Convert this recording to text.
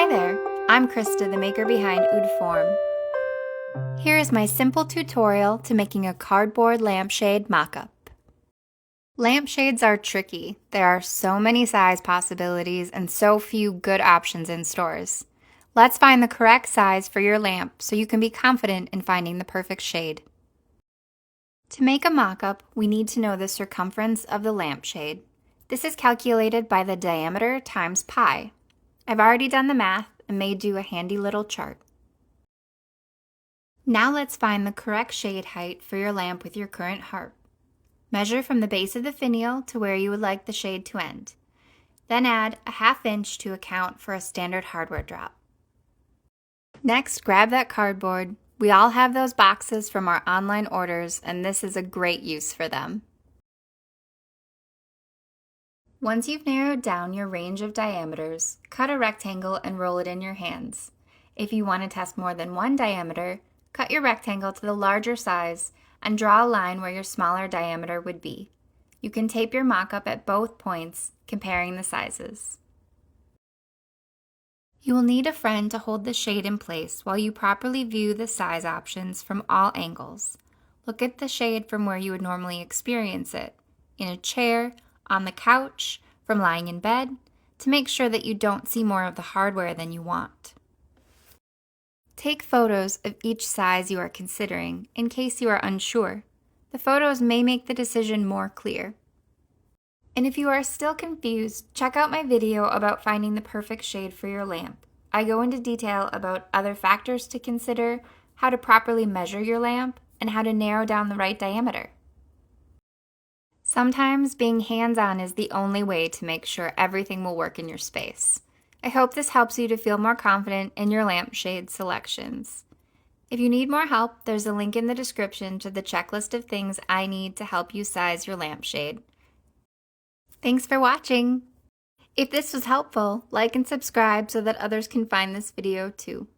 Hi there, I'm Krista, the maker behind Oud Form. Here is my simple tutorial to making a cardboard lampshade mock-up. Lampshades are tricky. There are so many size possibilities and so few good options in stores. Let's find the correct size for your lamp so you can be confident in finding the perfect shade. To make a mock-up, we need to know the circumference of the lampshade. This is calculated by the diameter times pi. I've already done the math and made you a handy little chart. Now let's find the correct shade height for your lamp with your current harp. Measure from the base of the finial to where you would like the shade to end. Then add a 1/2 inch to account for a standard hardware drop. Next, grab that cardboard. We all have those boxes from our online orders, and this is a great use for them. Once you've narrowed down your range of diameters, cut a rectangle and roll it in your hands. If you want to test more than one diameter, cut your rectangle to the larger size and draw a line where your smaller diameter would be. You can tape your mock-up at both points, comparing the sizes. You will need a friend to hold the shade in place while you properly view the size options from all angles. Look at the shade from where you would normally experience it, in a chair, on the couch, from lying in bed, to make sure that you don't see more of the hardware than you want. Take photos of each size you are considering in case you are unsure. The photos may make the decision more clear. And if you are still confused, check out my video about finding the perfect shade for your lamp. I go into detail about other factors to consider, how to properly measure your lamp, and how to narrow down the right diameter. Sometimes being hands-on is the only way to make sure everything will work in your space. I hope this helps you to feel more confident in your lampshade selections. If you need more help, there's a link in the description to the checklist of things I need to help you size your lampshade. Thanks for watching! If this was helpful, like and subscribe so that others can find this video too.